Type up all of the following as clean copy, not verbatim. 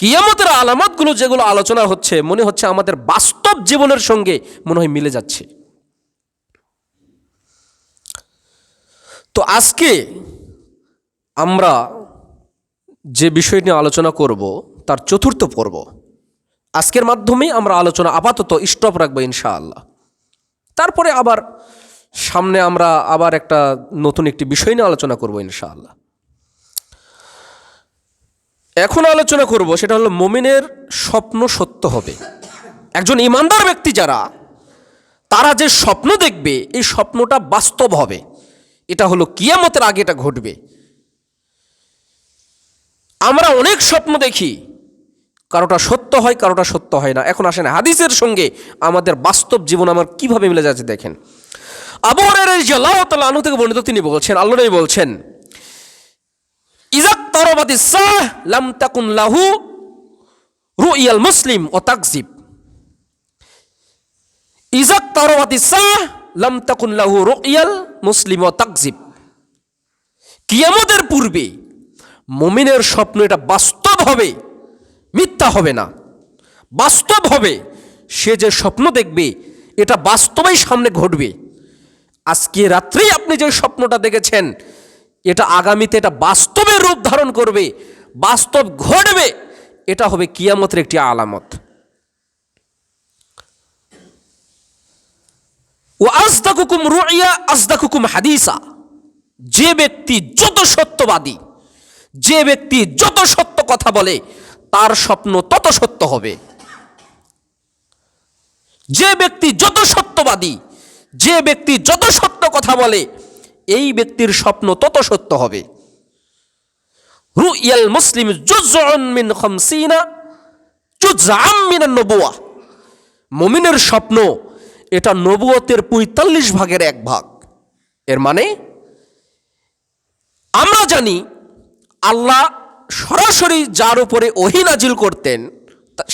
কিয়ামতের আলামতগুলো যেগুলো আলোচনা হচ্ছে মনে হচ্ছে আমাদের বাস্তব জীবনের সঙ্গে মনে হয় মিলে যাচ্ছে। তো আজকে আমরা যে বিষয় নিয়ে আলোচনা করব তার চতুর্থ পর্ব। আজকের মাধ্যমে আমরা আলোচনা আপাতত স্টপ রাখবো ইনশাআল্লাহ। তারপরে আবার সামনে আমরা আবার একটা নতুন একটি বিষয় নিয়ে আলোচনা করব ইনশাআল্লাহ। এখন আলোচনা করব সেটা হলো মুমিনের স্বপ্ন সত্য হবে। একজন ঈমানদার ব্যক্তি যারা, তারা যে স্বপ্ন দেখবে এই স্বপ্নটা বাস্তব হবে। এটা হলো কিয়ামতের আগে এটা ঘটবে। আমরা অনেক স্বপ্ন দেখি, কারোটা সত্য হয় কারোটা সত্য হয় না। এখন আসেন হাদিসের সঙ্গে আমাদের বাস্তব জীবন আমার কিভাবে মিলে যাচ্ছে দেখেন। আবু হুরায়রা রাদিয়াল্লাহু তাআলা আনহু থেকে বর্ণিত, তিনি বলছেন, আল্লাহ নবী বলছেন, ইযাকতারাবাতিস সাহ লাম তাকুন লাহু রুইয়াল মুসলিম ও তাকযিব। ইযাকতারাবাতিস সাহ লাম তাকুন লাহু রুইয়াল মুসলিম ও তাকযিব। কিয়ামতের পূর্বে মুমিনের স্বপ্ন এটা বাস্তব হবে, মিথ্যা হবে না, বাস্তব হবে। সে যে স্বপ্ন দেখবে এটা বাস্তবেই সামনে ঘটবে। আজকে রাত্রেই আপনি যে স্বপ্নটা দেখেছেন এটা আগামীতে এটা বাস্তবে রূপ ধারণ করবে, বাস্তব ঘটবে। এটা হবে কিয়ামতের একটি আলামত। ওয়া আসদাকুকুম রুইয়া আসদাকুকুম হাদিসা। যে ব্যক্তি যত সত্যবাদী, যে ব্যক্তি যত সত্য কথা বলে তার স্বপ্ন তত সত্য হবে। যে ব্যক্তি যত সত্যবাদী, যে ব্যক্তি যত সত্য কথা বলে এই ব্যক্তির স্বপ্ন তত সত্য হবে। রুইয়াল মুসলিম জুজউন মিন 50 জুজআম মিনান নবুওয়া। মুমিনের স্বপ্ন এটা নবুয়তের 45 ভাগের 1 ভাগ। এর মানে আমরা জানি আল্লাহ সরাসরি যার উপরে ওহী নাজিল করতেন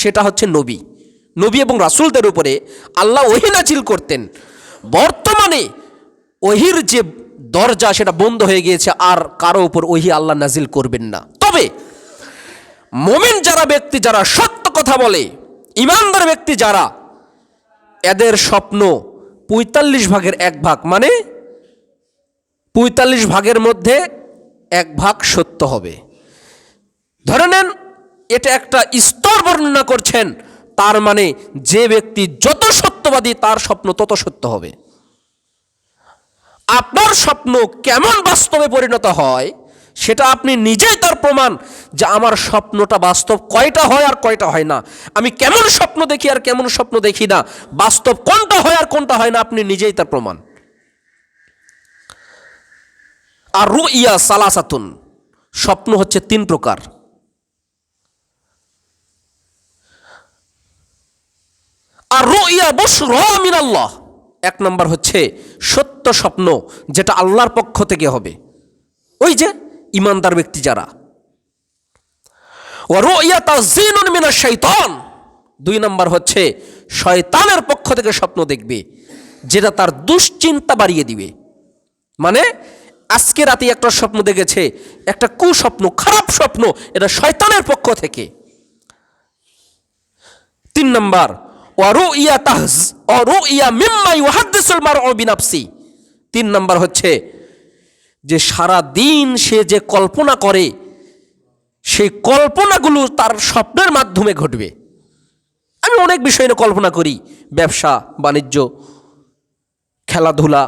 সেটা হচ্ছে নবী। নবী এবং রাসূলদের উপরে আল্লাহ ওহী নাজিল করতেন। বর্তমানে ওহীর যে দরজা সেটা বন্ধ হয়ে গিয়েছে, আর কারো উপর ওহী আল্লাহ নাজিল করবেন না। তবে মুমিন যারা ব্যক্তি, যারা সত্য কথা বলে, ঈমানদার ব্যক্তি যারা, এদের স্বপ্ন 45 ভাগের 1 ভাগ, মানে 45 ভাগের মধ্যে 1 ভাগ সত্য হবে। ধরে নেন এটা একটা স্তর বর্ণনা করছেন, তার মানে যে ব্যক্তি যত সত্যবাদী তার স্বপ্ন তত সত্য হবে। আপনার স্বপ্ন কেমন বাস্তবে পরিণত হয় সেটা আপনি নিজেই তার প্রমাণ, যে আমার স্বপ্নটা বাস্তব কয়টা হয় আর কয়টা হয় না, আমি কেমন স্বপ্ন দেখি আর কেমন স্বপ্ন দেখি না, বাস্তব কোনটা হয় আর কোনটা হয় না, আপনি নিজেই তার প্রমাণ। আর রুইয়া সালাসাতুন, স্বপ্ন হচ্ছে 3 প্রকার। আর রুইয়া বুশরা মিনাল্লাহ, 1 নম্বর হচ্ছে সত্য স্বপ্ন যেটা আল্লাহর পক্ষ থেকে হবে, ওই যে ঈমানদার ব্যক্তি যারা। ওয়া রুইয়া তাযীনুন মিনাশ শাইতান, 2 নম্বর হচ্ছে শয়তানের পক্ষ থেকে স্বপ্ন দেখবে যেটা তার দুশ্চিন্তা বাড়িয়ে দিবে। মানে আজকে রাতে একটা স্বপ্ন দেখেছে, একটা কুস্বপ্ন, খারাপ স্বপ্ন, এটা শয়তানের পক্ষ থেকে। 3 নম্বর ওয়া রুইয়া মিম্মা ইউহাদ্দিসুল মারউ বিনাফসি, 3 নম্বর হচ্ছে যে সারা দিন সে যে কল্পনা করে সেই কল্পনাগুলো তার স্বপ্নের মাধ্যমে ঘটবে। আমি অনেক বিষয় নিয়ে কল্পনা করি, ব্যবসা বাণিজ্য, খেলাধুলা,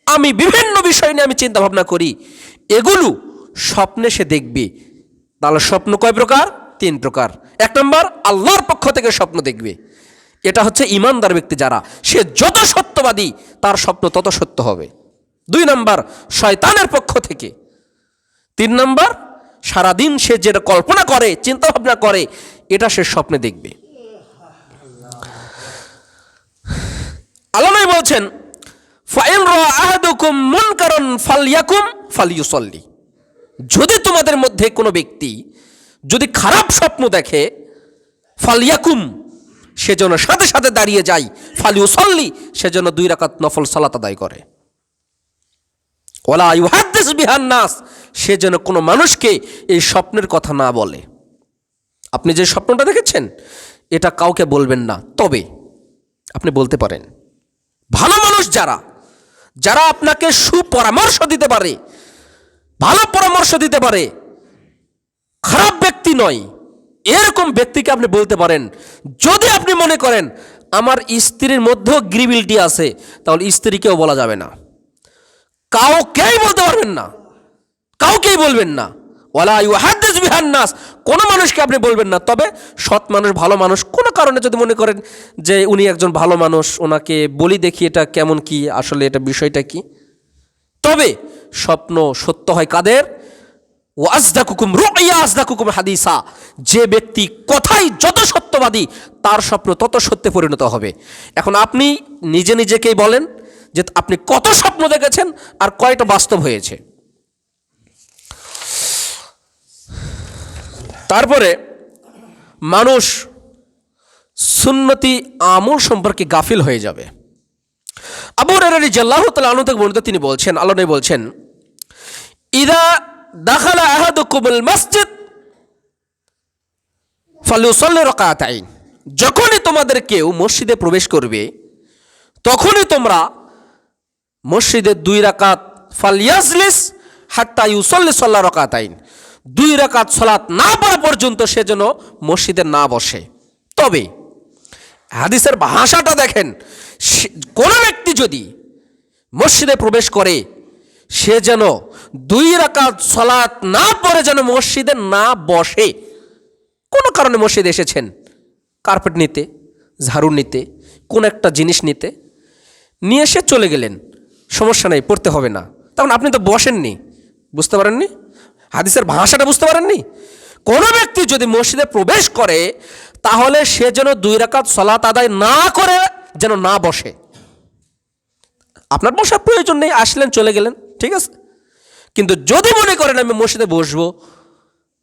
আমি বিভিন্ন বিষয় নিয়ে আমি চিন্তা ভাবনা করি, এগুলো স্বপ্নে সে দেখবে। তাহলে স্বপ্ন কয় প্রকার? 3 প্রকার। 1 নম্বর আল্লাহর পক্ষ থেকে স্বপ্ন দেখবে, এটা হচ্ছে ঈমানদার ব্যক্তি যারা, সে যত সত্যবাদী তার স্বপ্ন তত সত্য হবে। 2 নম্বর শয়তানের পক্ষ থেকে। 3 নম্বর সারাদিন সে যেটা কল্পনা করে, চিন্তা ভাবনা করে, এটা সে স্বপ্নে দেখবে। আল্লাহ নবী বলছেন, ফাইন রাআ আহাদুকুম মুনকারান ফালইয়াকুম ফালইউসাল্লি। যদি তোমাদের মধ্যে কোনো ব্যক্তি যদি খারাপ স্বপ্ন দেখে, ফালইয়াকুম, সেজন্য সাথে সাথে দাঁড়িয়ে যায়, ফালইউসাল্লি, সেজন্য 2 রাকাত নফল সালাত আদায় করে। ওয়ালা ইউহাদ্দিস বিহান নাস, সেজন্য কোনো মানুষকে এই স্বপ্নের কথা না বলে। আপনি যে স্বপ্নটা দেখেছেন এটা কাউকে বলবেন না, তবে আপনি বলতে পারেন। ভালো মানুষ যারা যারা আপনাকে সুপরামর্শ দিতে পারে, ভালো পরামর্শ দিতে পারে, খারাপ ব্যক্তি নয়, এরকম ব্যক্তিকে আপনি বলতে পারেন। যদি আপনি মনে করেন আমার স্ত্রীর মধ্যেও গ্রিবিলিটি আছে, তাহলে স্ত্রীকেও বলা যাবে না, কাউকেই বলতে পারবেন না, কাউকেই বলবেন না। ওয়ালা ইউহাদ্দিস বিহান নাস, কোনো মানুষকে আপনি বলবেন না। তবে সৎ মানুষ, ভালো মানুষ, কোনো কারণে যদি মনে করেন যে উনি একজন ভালো মানুষ, ওনাকে বলি দেখি এটা কেমন কি, আসলে এটা বিষয়টা কি। তবে স্বপ্ন সত্য হয় কাদের? ওয়াজদাকুকুম রুইয়া আজদাকুকুম হাদিসা, যে ব্যক্তি কথাই যত সত্যবাদী তার স্বপ্ন তত সত্যে পরিণত হবে। এখন আপনি নিজে নিজেকেই বলেন যে আপনি কত স্বপ্ন দেখেছেন আর কয়টা বাস্তব হয়েছে। তারপরে মানুষ সুন্নতি আমল সম্পর্কে গাফিল হয়ে যাবে। আবু হুরায়রা রাদিয়াল্লাহু তাআলা আনহু থেকে বর্ণিত, তিনি বলছেন, আল্লাহ নবী বলছেন, ইদা দাখালা আহাদুকুমুল মসজিদ ফালিউসাল্লি রাকাতাইন, যখনই তোমাদের কেউ মসজিদে প্রবেশ করবে তখনই তোমরা মসজিদে 2 রাকাত, ফালিয়াজলিস হাত্তা ইউসাল্লি সাল্লা রাকাতাইন, 2 রাকাত সালাত না পড়া পর্যন্ত সে যেন মসজিদে না বসে। তবে হাদিসের ভাষাটা দেখেন, কোন ব্যক্তি যদি মসজিদে প্রবেশ করে সে যেন 2 রাকাত সালাত না পড়ে যেন মসজিদে না বসে। কোনো কারণে মসজিদে এসেছেন, কার্পেট নিতে, ঝাড়ু নিতে, কোন একটা জিনিস নিতে, নিয়ে এসে চলে গেলেন, সমস্যা নেই, পড়তে হবে না। তখন আপনি তো বসেননি, বুঝতে পারেননি, হাদিসের ভাষাটা বুঝতে পারেননি। কোনো ব্যক্তি যদি মসজিদে প্রবেশ করে তাহলে সে যেন 2 রাকাত সালাত আদায় না করে যেন না বসে। আপনার বসার প্রয়োজন নেই, আসলেন চলে গেলেন, ঠিক আছে। কিন্তু যদি মনে করেন আমি মসজিদে বসবো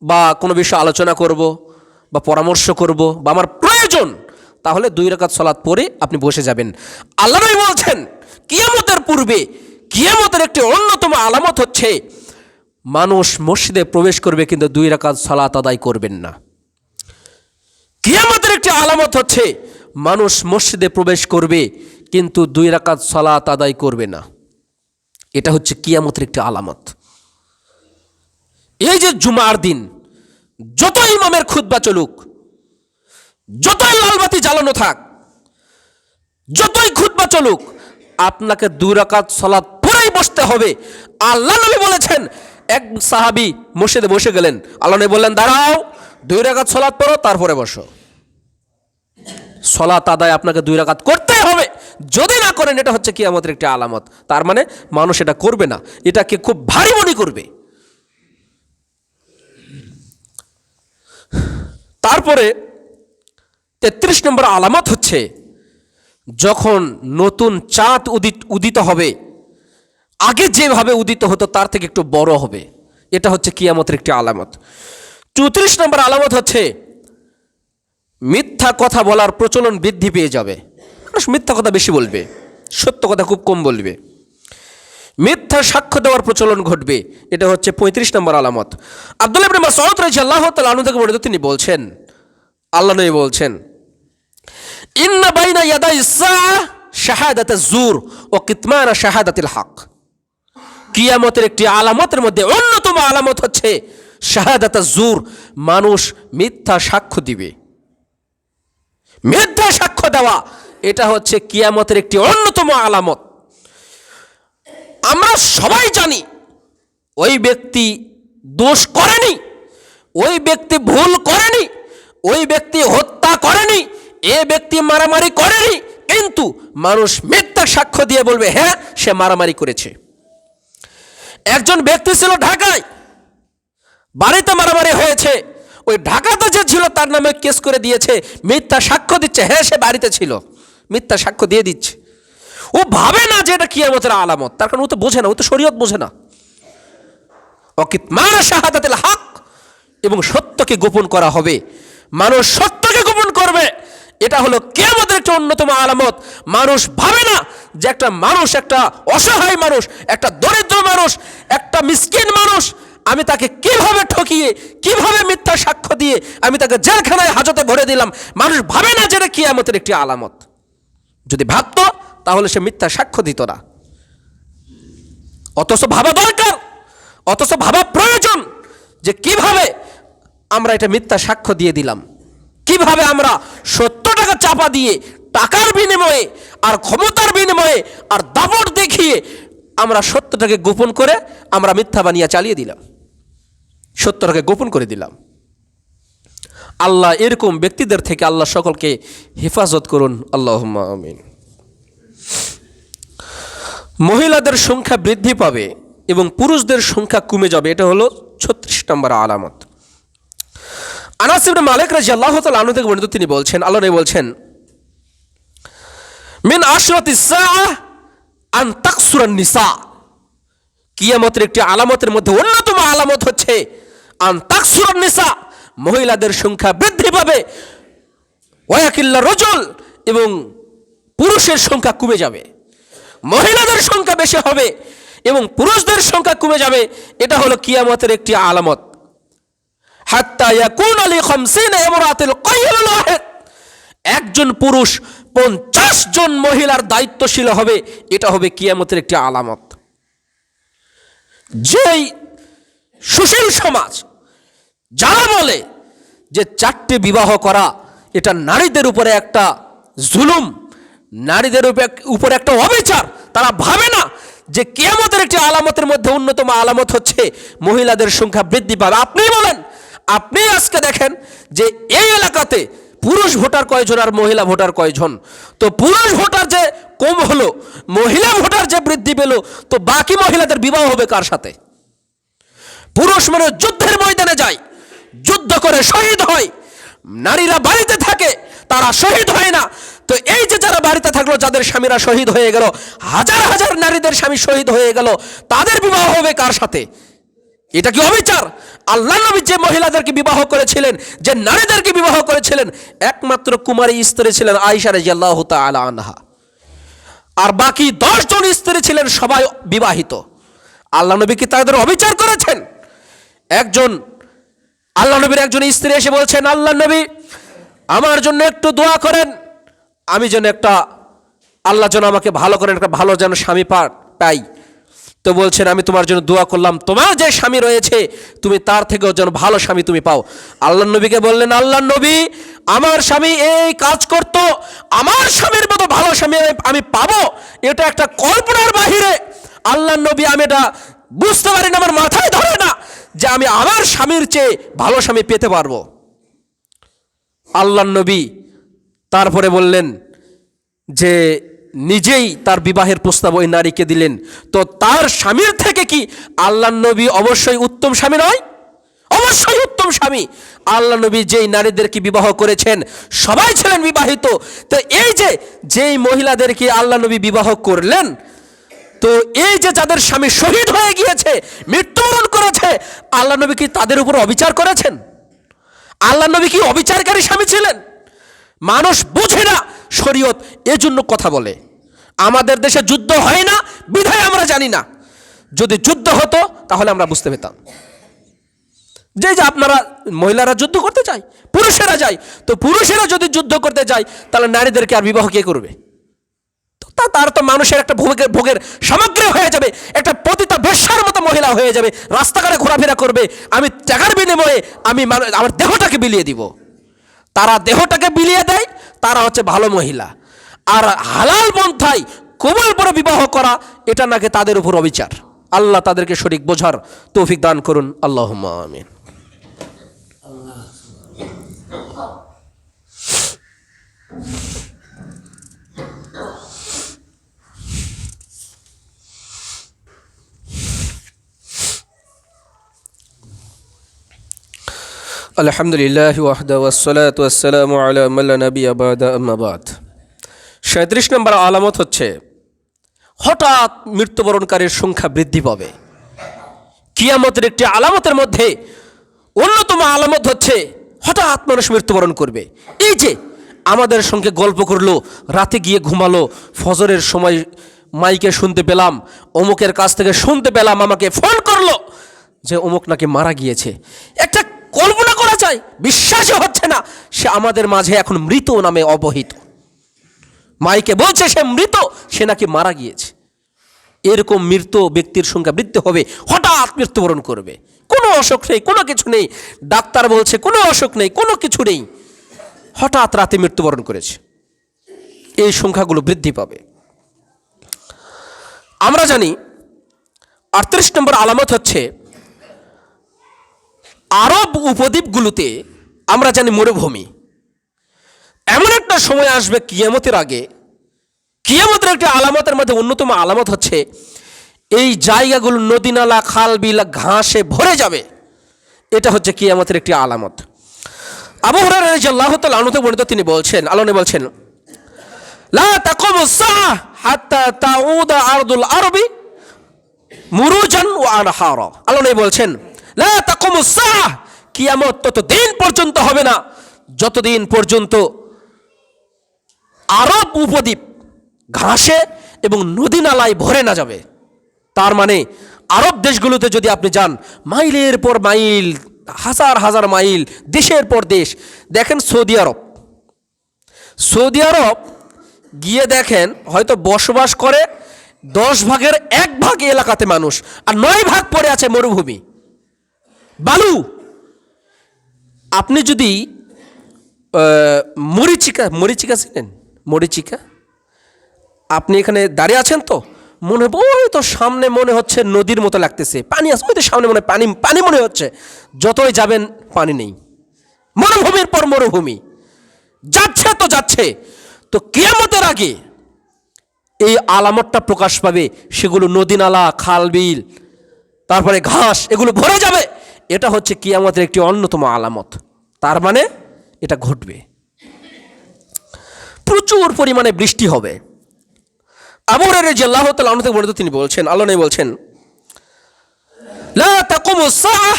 বা কোনো বিষয়ে আলোচনা করব বা পরামর্শ করব বা আমার প্রয়োজন, তাহলে 2 রাকাত সালাত পড়ে আপনি বসে যাবেন। আল্লাহ নবী বলছেন কিয়ামতের পূর্বে, কিয়ামতের একটি অন্যতম আলামত হচ্ছে মানুষ মসজিদে প্রবেশ করবে কিন্তু 2 রাকাত সালাত আদায় করবেন না। কিয়ামতের একটি আলামত হচ্ছে মানুষ মসজিদে প্রবেশ করবে কিন্তু 2 রাকাত সালাত আদায় করবে না। এটা হচ্ছে কিয়ামতের একটি আলামত। এই যে জুমার দিন যতই ইমামের খুতবা চলুক, যতই লালবাতি জ্বালানো থাক, যতই খুতবা চলুক, আপনাকে 2 রাকাত সালাত পড়েই বসতে হবে। আল্লাহ নবী বলেছেন, এক সাহাবী মসজিদে বসে গেলেন, আল্লাহ নবী বললেন দাঁড়াও, 2 রাকাত সালাত পড়ো তারপরে বসো। সালাত আদায় আপনাকে 2 রাকাত করতেই হবে, যদি না করেন এটা হচ্ছে কিয়ামতের একটি আলামত। তার মানে মানুষ এটা করবে না, এটাকে খুব ভারী মনে করবে। তারপরে 33 নম্বর আলামত হচ্ছে যখন নতুন চাঁদ উদিত হবে, আগে যেভাবে উদিত হতো তার থেকে একটু বড় হবে, এটা হচ্ছে কিয়ামতের একটি আলামত। 34 নম্বর আলামত হচ্ছে মিথ্যা কথা বলার প্রচলন বৃদ্ধি পেয়ে যাবে। মানুষ মিথ্যা কথা বেশি বলবে, সত্য কথা খুব কম বলবে। মিথ্যা সাক্ষ্য দেওয়ার প্রচলন ঘটবে, এটা হচ্ছে 35 নম্বর আলামত। আব্দুল্লাহ ইবনে মাসউদ রাদিয়াল্লাহু তাআলা আনহু থেকে বর্ণিত, তিনি বলছেন, আল্লাহ নবী বলছেন, ইন্না বাইনা ইয়াদাই সাআ শাহাদাতাজ জুর ওয়া কিতমান শাহাদাতিল হক। কিয়ামতের একটি আলামতের মধ্যে অন্যতম আলামত হচ্ছে শাহাদাতাজ জুর, মানুষ মিথ্যা সাক্ষ্য দিবে। মিথ্যা সাক্ষ্য দেওয়া এটা হচ্ছে কিয়ামতের একটি অন্যতম আলামত। আমরা সবাই জানি ওই ব্যক্তি দোষ করেনি, ওই ব্যক্তি ভুল করেনি, ওই ব্যক্তি হত্যা করেনি, এ ব্যক্তি মারামারি করেনি, কিন্তু মানুষ মিথ্যা সাক্ষ্য দিয়ে বলবে হ্যাঁ সে মারামারি করেছে। একজন ব্যক্তি ছিল ঢাকায়, বাড়িতে মারামারি হয়েছে, ওই ঢাকাতে যে ছিল তার নামে কেস করে দিয়েছে, মিথ্যা সাক্ষ্য দিচ্ছে হ্যাঁ সে বাড়িতে ছিল, মিথ্যা সাক্ষ্য দিয়ে দিচ্ছে। ও ভাবে না যে এটা কিয়ামতের আলামত, তার কারণ ও তো বোঝে না, ও তো শরীয়ত বোঝে না। ওয়াকিতমান শাহাদাতিল হক, এবং সত্যকে গোপন করা হবে, মানুষ সত্যকে গোপন করবে, এটা হলো কিয়ামতের একটা অন্যতম আলামত। মানুষ ভাবে না যে একটা মানুষ, একটা অসহায় মানুষ, একটা দরিদ্র মানুষ, একটা মিসকিন মানুষ আমি তাকে কিভাবে ঠকিয়ে, কিভাবে মিথ্যা সাক্ষ্য দিয়ে আমি তাকে জেলখানায় হাজতে ভরে দিলাম। মানুষ ভাবে না যে এটা কিয়ামতের একটি আলামত। যদি ভাবতো তাহলে সে মিথ্যা সাক্ষ্য দিত না। অথচ ভাবা দরকার, অথচ ভাবা প্রয়োজন যে কিভাবে আমরা এটা মিথ্যা সাক্ষ্য দিয়ে দিলাম, কিভাবে আমরা 70 টাকা চাপা দিয়ে টাকার বিনিময়ে আর ক্ষমতার বিনিময়ে আর দাপট দেখিয়ে আমরা 70 টাকা গোপন করে আমরা মিথ্যা বানিয়ে চালিয়ে দিলাম, 70 টাকা গোপন করে দিলাম। আল্লাহ এরকম ব্যক্তিদের থেকে আল্লাহ সকলকে হেফাজত করুন, আল্লাহুম্মা আমিন। মহিলাদের সংখ্যা বৃদ্ধি পাবে এবং পুরুষদের সংখ্যা কমে যাবে, এটা হলো 36 নম্বর আলামত। আনাস ইবনে মালিক রাদিয়াল্লাহু তাআলা আনহু থেকে বর্ণিত, তিনি বলছেন, আল্লাহ নবী বলছেন, মিন আশরাতিস সাআহ আন তাকসুরান নিসা, কিয়ামতের একটি আলামতের মধ্যে অন্যতম আলামত হচ্ছে আন তাকসুরান নিসা, মহিলাদের সংখ্যা বৃদ্ধি পাবে, ওয়ায়াকিল্লা রাজুল, এবং পুরুষের সংখ্যা কমে যাবে। মহিলাদের সংখ্যা বেশি হবে এবং পুরুষদের সংখ্যা কমে যাবে, এটা হলো কিয়ামতের একটি আলামত। হাত্তা ইয়াকুন লি 50 ইমরাতিল কাইয়ুল ওয়াহিদ, একজন পুরুষ 50 জন মহিলার দায়িত্বশীল হবে, এটা হবে কিয়ামতের একটি আলামত। যেই সুশীল সমাজ যারা বলে যে 4টে বিবাহ করা এটা নারীদের উপরে একটা জুলুম, নারীদের উপরে একটা অবিচার, তারা ভাবে না যে কিয়ামতের একটি আলামতের মধ্যে অন্যতম আলামত হচ্ছে মহিলাদের সংখ্যা বৃদ্ধি পাবে। আপনি বলেন, আপনি আজকে দেখেন যে এই এলাকাতে পুরুষ ভোটার কয়জন আর মহিলা ভোটার কয়জন, তো পুরুষ ভোটার যে কম হলো, মহিলা ভোটার যে বৃদ্ধি পেল, তো বাকি মহিলাদের বিবাহ হবে কার সাথে? পুরুষ মানে যুদ্ধের ময়দানে যায়, যুদ্ধ করে শহীদ হয়, নারীরা বাড়িতে থাকে, তারা শহীদ হয় না। তো এই যে যারা বাড়িতে থাকলো, যাদের স্বামীরা শহীদ হয়ে গেল, হাজার হাজার নারীদের স্বামী শহীদ হয়ে গেল, তাদের বিবাহ হবে কার সাথে? এটা কি অবিচার? আল্লাহ নবী যে মহিলাদেরকে বিবাহ করেছিলেন, যে নারীদেরকে বিবাহ করেছিলেন, একমাত্র কুমারী স্ত্রী ছিলেন আয়েশা রাদিয়াল্লাহু তাআলা আনহা, আর বাকি 10 জন স্ত্রী ছিলেন সবাই বিবাহিত। আল্লাহ নবী কি তাদের অবিচার করেছেন? একজন আল্লাহ নবীর একজন স্ত্রী এসে বলছেন, আল্লাহ নবী আমার জন্য একটু দোয়া করেন, আমি যেন একটা, আল্লাহ যেন আমাকে ভালো করেন, একটা ভালো যেন স্বামী পাই। তো বলছেন, আমি তোমার জন্য দোয়া করলাম, তোমার যে স্বামী রয়েছে তুমি তার থেকেও যেন ভালো স্বামী তুমি পাও। আল্লাহ নবীকে বললেন, আল্লাহ নবী আমার স্বামী এই কাজ করত, আমার স্বামীর মতো ভালো স্বামী আমি পাবো, এটা একটা কল্পনার বাহিরে। আল্লাহ নবী আমি এটা বুঝতে পারি না, আমার মাথায় ধরে না যে আমি আমার স্বামীর চেয়ে ভালো স্বামী পেতে পারবো। আল্লাহ নবী তারপরে বললেন যে নিজেই তার বিবাহের প্রস্তাব ওই নারীকে দিলেন। তো তার স্বামীর থেকে কি আল্লাহ নবী অবশ্যই উত্তম স্বামী নয়? অবশ্যই উত্তম স্বামী। আল্লাহ নবী যেই নারীদেরকে বিবাহ করেছেন সবাই ছিলেন বিবাহিত। তো এই যে যেই মহিলাদেরকে আল্লাহ নবী বিবাহ করলেন, তো এই যে যাদের স্বামী শহীদ হয়ে গিয়েছে, মৃত্যুবরণ করেছে, আল্লাহ নবী কি তাদের উপর অবিচার করেছেন? আল্লাহ নবী কি অবিচারকারী স্বামী ছিলেন? মানুষ বুঝে না শরীয়ত, এজন্য কথা বলে। আমাদের দেশে যুদ্ধ হয় না বিধায় আমরা জানি না, যদি যুদ্ধ হতো তাহলে আমরা বুঝতে পেতাম। যে আপনারা মহিলারা যুদ্ধ করতে চায়, পুরুষেরা যায়, তো পুরুষেরা যদি যুদ্ধ করতে যায় তাহলে নারীদেরকে আর বিবাহ কে করবে? তার তো মানুষের একটা ভোগের সামগ্রী হয়ে যাবে, একটা পতিতা বেশ্যার মতো মহিলা হয়ে যাবে, রাস্তাঘাটে ঘোরাফেরা করবে, আমি টাকার বিনিময়ে আমি আমার দেহটাকে বিলিয়ে দিব। তারা দেহটাকে বিলিয়ে দেয়, তারা হচ্ছে ভালো মহিলা। আর হালাল পন্থায় কবুল করে বিবাহ করা, এটা নাকি তাদের উপর অবিচার। আল্লাহ তাদেরকে সঠিক বোঝার তৌফিক দান করুন, আল্লাহুম্মা আমিন। আলহামদুলিল্লাহ ওয়াহদা ওয়াসসালাতু ওয়াসসালামু আলা মান লা নাবিয়্যা বা'দা, আম্মা বা'দ। 37 নম্বর আলামত হচ্ছে হঠাৎ মৃত্যুবরণকারীর সংখ্যা বৃদ্ধি পাবে। কিয়ামতের একটি আলামতের মধ্যে অন্যতম আলামত হচ্ছে হঠাৎ মানুষ মৃত্যুবরণ করবে। এই যে আমাদের সঙ্গে গল্প করলো, রাতে গিয়ে ঘুমালো, ফজরের সময় মাইকে শুনতে পেলাম, অমুকের কাছ থেকে শুনতে পেলাম, আমাকে ফোন করলো যে অমুক নাকি মারা গিয়েছে, একটা কল্পনা করা যায়, বিশ্বাসই হচ্ছে না সে আমাদের মাঝে এখন মৃত নামে অবহিত। মাইকে বলছে সে মৃত, সে নাকি মারা গিয়েছে। এরকম মৃত ব্যক্তির সংখ্যা বৃদ্ধি হবে, হঠাৎ মৃত্যুবরণ করবে, কোনো অসুখ নেই, কোনো কিছু নেই, ডাক্তার বলছে কোনো অসুখ নেই, কোনো কিছু নেই, হঠাৎ রাতে মৃত্যুবরণ করেছে। এই সংখ্যাগুলো বৃদ্ধি পাবে। আমরা জানি 38 নম্বর আলামত হচ্ছে আরব উপদ্বীপগুলোতে আমরা জানি মরুভূমি। এমন একটা সময় আসবে কিয়ামতের আগে, কিয়ামতের একটা আলামতের মধ্যে অন্যতম আলামত হচ্ছে এই জায়গাগুলো নদী নালা খাল বিল ঘাসে ভরে যাবে। এটা হচ্ছে কিয়ামতের একটি আলামত। আবু হুরায়রা রাদিয়াল্লাহু তাআলা আনহু বর্ণিত, তিনি বলছেন, আল্লাহ নবী বলছেন, লা তাকুমুস সাআহ হাত্তা তাউদা আরদুল আরবি মুরুজান ওয়া আনহারা। আল্লাহ নবী বলছেন, লা তাকুমুস সাআহ, কিয়ামত ততদিন পর্যন্ত হবে না যতদিন পর্যন্ত আরব উপদ্বীপ ঘাসে এবং নদী নালায় ভরে না যাবে। তার মানে আরব দেশগুলোতে যদি আপনি যান, মাইলের পর মাইল, হাজার হাজার মাইল, দেশের পর দেশ, দেখেন সৌদি আরব, সৌদি আরব গিয়ে দেখেন হয়তো বসবাস করে 10 ভাগের 1 ভাগ এলাকাতে মানুষ, আর 9 ভাগ পড়ে আছে মরুভূমি, বালু। আপনি যদি মরিচিকা ছিলেন, মরিচিকা, আপনি এখানে দাঁড়িয়ে আছেন তো মনে হবে ওই তো সামনে মনে হচ্ছে নদীর মতো লাগতেছে, পানি আছে, ওই তো সামনে মনে হয় পানি পানি মনে হচ্ছে, যতই যাবেন পানি নেই, মরুভূমির পর মরুভূমি, যাচ্ছে তো যাচ্ছে। তো কিয়ামতের আগে এই আলামতটা প্রকাশ পাবে, সেগুলো নদী নালা খাল বিল তারপরে ঘাস এগুলো ভরে যাবে। এটা হচ্ছে কিয়ামতের একটি অন্যতম আলামত। তার মানে এটা ঘটবে, প্রচুর পরিমাণে বৃষ্টি হবে। আবু হুরায়রা রাদিয়াল্লাহু তাআলা আনহু থেকে বর্ণিত, তিনি বলছেন, আল্লাহ নবী বলছেন, লা তাকুমুস সাআহ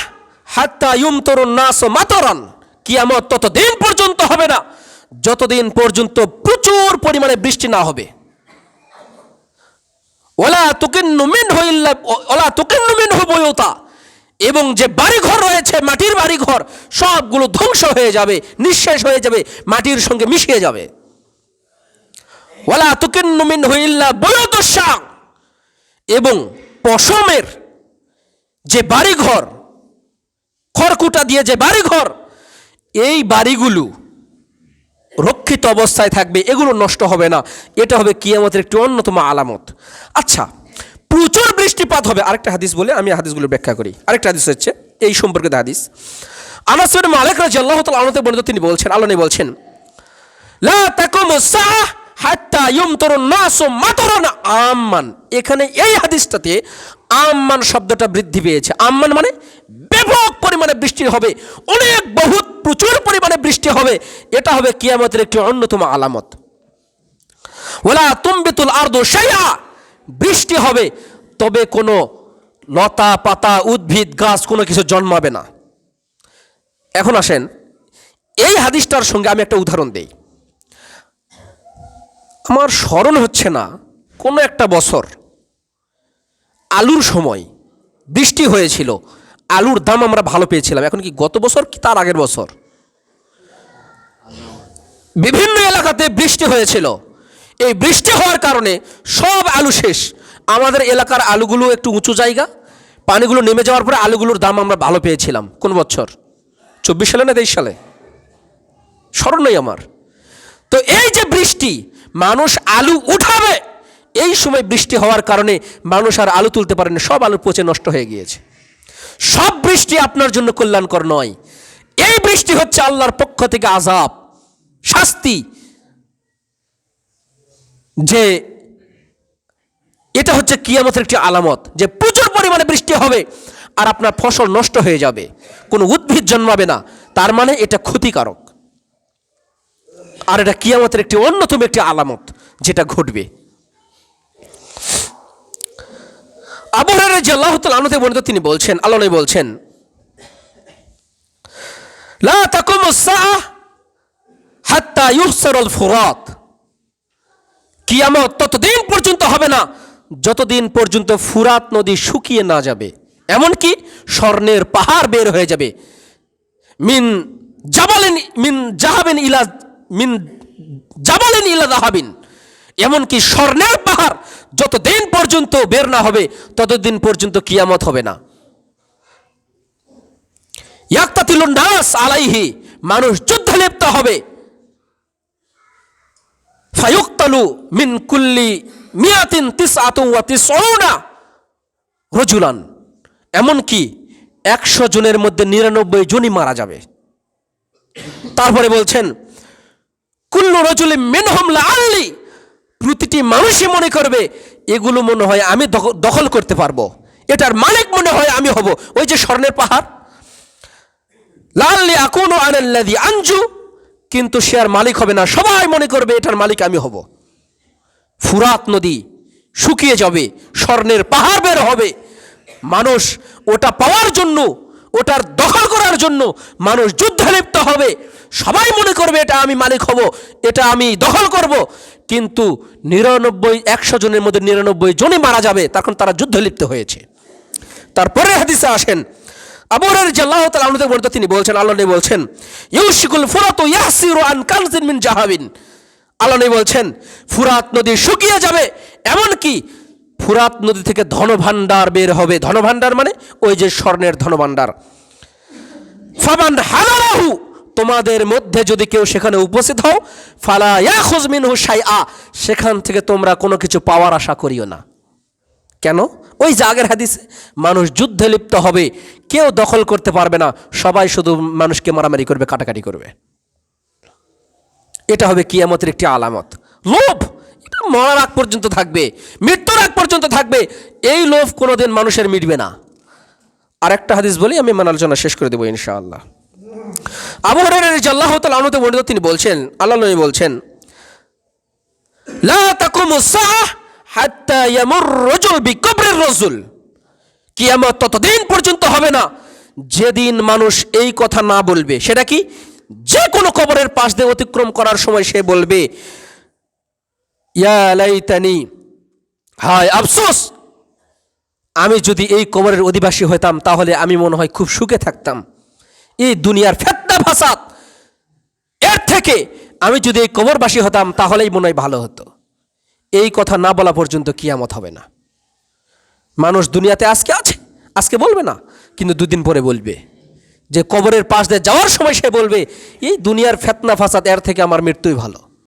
হাত্তা ইউমতারুন নাস মাতারান, কিয়ামত ততদিন পর্যন্ত হবে না যতদিন পর্যন্ত প্রচুর পরিমাণে বৃষ্টি না হবে। ওয়ালা তুকিন্নু মিনহু বুয়ুতা, এবং যে বাড়িঘর রয়েছে মাটির বাড়িঘর সবগুলো ধ্বংস হয়ে যাবে, নিঃশেষ হয়ে যাবে, মাটির সঙ্গে মিশিয়ে যাবে। ওয়ালা তুকিন্নু মিনহু ইল্লা বুয়ুতুশ শাম, এবং পশমের যে বাড়িঘর, খড়কুটা দিয়ে যে বাড়িঘর, এই বাড়িগুলো রক্ষিত অবস্থায় থাকবে, এগুলো নষ্ট হবে না। এটা হবে কিয়ামতের একটি অন্যতম আলামত। আচ্ছা, প্রচুর বৃষ্টিপাত হবে। আরেকটা হাদিস বলে আমি হাদিসগুলো ব্যাখ্যা করি। আরেকটা হাদিস হচ্ছে এই সম্পর্কিত হাদিস। আনাস বিন মালিক রাদিয়াল্লাহু তাআলা আনহু বর্ণিত, তিনি বলছেন, আল্লাহ নবী বলছেন, লা তাকুমুস সাআহ হাত্তা ইউমতারুন নাস মাতারান আম্মান। এখানে এই হাদিসটাতে আম্মান শব্দটা বৃদ্ধি পেয়েছে। আম্মান মানে ব্যাপক পরিমাণে বৃষ্টি হবে, অনেক বহুত প্রচুর পরিমাণে বৃষ্টি হবে। এটা হবে কিয়ামতের একটি অন্যতম আলামত। ওয়ালা তুমবিতুল আরদু শাইআ, বৃষ্টি হবে তবে কোনো লতা পাতা উদ্ভিদ গাছ কোনো কিছু জন্মাবে না। এখন আসেন এই হাদিসটার সঙ্গে আমি একটা উদাহরণ দেই। আমার স্মরণ হচ্ছে না, কোনো একটা বছর আলুর সময় বৃষ্টি হয়েছিল, আলুর দাম আমরা ভালো পেয়েছিলাম। এখন কি গত বছর কি তার আগের বছর বিভিন্ন এলাকাতে বৃষ্টি হয়েছিল। এই বৃষ্টি হওয়ার কারণে সব আলু শেষ। আমাদের এলাকার আলুগুলো একটু উঁচু জায়গা, পানিগুলো নেমে যাওয়ার পরে আলুগুলোর দাম আমরা ভালো পেয়েছিলাম। কোন বছর? 24 সালে না 23 সালে, স্মরণ নেই আমার। তো এই যে বৃষ্টি, মানুষ আলু উঠাবে, এই সময় বৃষ্টি হওয়ার কারণে মানুষ আর আলু তুলতে পারেনি, সব আলু পচে নষ্ট হয়ে গিয়েছে। সব বৃষ্টি আপনার জন্য কল্যাণকর নয়। এই বৃষ্টি হচ্ছে আল্লাহর পক্ষ থেকে আযাব, শাস্তি। যে এটা হচ্ছে কিয়ামতের একটি আলামত, যে প্রচুর পরিমাণে বৃষ্টি হবে আর আপনার ফসল নষ্ট হয়ে যাবে, কোনো উদ্ভিদ জন্মাবে না। তার মানে এটা ক্ষতিকারক, আর এটা কিয়ামতের একটি অন্যতম একটি আলামত যেটা ঘটবে। আবু হুরায়রা রাদিয়াল্লাহু তাআলা আনহু থেকে বর্ণিত, তিনি বলছেন, আল্লাহ নবী বলছেন, লা তাকুমুস সাআহ হাত্তা ইউহসারুল ফুরাত, কিয়ামত ততদিন পর্যন্ত হবে না যতদিন পর্যন্ত ফুরাত নদী শুকিয়ে না যাবে, এমনকি স্বর্ণের পাহাড় বের হয়ে যাবে। মিন জাবালিন ইলা যাহাবিন, এমনকি স্বর্ণের পাহাড় যতদিন পর্যন্ত বের না হবে ততদিন পর্যন্ত কিয়ামত হবে না। ইয়াক্তাতিলুন নাস আলাইহি, মানুষ যুদ্ধে লিপ্ত হবে। ফায়ুক্তালু মিন কুল্লি মিয়াতিন তিসআতুন ওয়া তিসউনা রাজুলান, এমনকি 100 জনের মধ্যে 99 জনই মারা যাবে। তারপরে বলছেন কুল্লু রাজুলিন মিনহুম লাআল্লি, প্রতিটি মানুষই মনে করবে এগুলো মনে হয় আমি দখল করতে পারবো, এটার মালিক মনে হয় আমি হব। ওই যে স্বর্ণের পাহাড়, লাআল্লি আকুনু আনাল্লাযী আনজু, কিন্তু সে আর মালিক হবে না, সবাই মনে করবে এটার মালিক আমি হব। ফুরাত নদী শুকিয়ে যাবে, স্বর্ণের পাহাড় বের হবে। মানুষ ওটা পাওয়ার জন্য, ওটার দখল করার জন্য মানুষ যুদ্ধে লিপ্ত হবে। সবাই মনে করবে এটা আমি মালিক হব, এটা আমি দখল করব, কিন্তু 100 জনের মধ্যে 99 জনই মারা যাবে, তখন তারা যুদ্ধে লিপ্ত হয়েছে। তারপরে হাদিসে আসেন আবু হুরায়রা রাদিয়াল্লাহু তাআলা আনহু বর্ণিত, তিনি বলছেন, আল্লাহ নবী বলছেন ইউশিকুল ফুরাতু ইয়াসিরু আন কানজিন মিন জাহাবিন, আল্লাহ নবী বলছেন ফুরাত নদী শুকিয়ে যাবে, এমনকি ফুরাত নদী থেকে ধনভাণ্ডার বের হবে। ধনভাণ্ডার মানে ওই যে স্বর্ণের ধনভাণ্ডার। ফামান হালারাহু, তোমাদের মধ্যে যদি কেউ সেখানে উপস্থিত হও, ফালা ইয়াখুজ মিনহু শাইআ, সেখান থেকে তোমরা কোনো কিছু পাওয়ার আশা করিও না। কেন? ওই যে আগের হাদিসে মানুষ যুদ্ধে লিপ্ত হবে, কেউ দখল করতে পারবে না, সবাই শুধু মানুষকে মারামারি করবে, কাটাকাটি করবে। এটা হবে কিয়ামতের একটি আলামত। লোভ, এটা মরার আগ পর্যন্ত থাকবে, মৃত্যুর আগ পর্যন্ত থাকবে। এই লোভ কোনোদিন মানুষের মিটবে না। আর একটা হাদিস বলি, আমি আলোচনা শেষ করে দেবো ইনশাআল্লাহ। আবু হুরায়রা রাদিয়াল্লাহু তাআলা আনহু বর্ণিত, তিনি বলছেন, আল্লাহ নবী বলছেন লা তাকুমুস সাআহ হাত্তা ইয়ামুর রাজুল বিকবরির রাজুল, কিয়ামত ততদিন পর্যন্ত হবে না যেদিন মানুষ এই কথা না বলবে। সেটা কি? যে কোনো কবরের পাশ দিয়ে অতিক্রম করার সময় সে বলবে ইয়া লাইতানি, হায় আফসোস, আমি যদি এই কবরের অধিবাসী হইতাম তাহলে আমি মনে হয় খুব সুখে থাকতাম। এই দুনিয়ার ফিতনা ফাসাদ, এর থেকে আমি যদি এই কবরবাসী হতাম তাহলেই মনে হয় ভালো হতো। এই কথা না বলা পর্যন্ত কিয়ামত হবে না। মানুষ দুনিয়াতে আজকে আছে, আজকে বলবে না, কিন্তু 2 দিন পরে বলবে। যে কবরের পাশ দিয়ে যাওয়ার সময় সে বলবে এই দুনিয়ার ফিতনা ফাসাদ, এর থেকে আমার মৃত্যুই ভালো।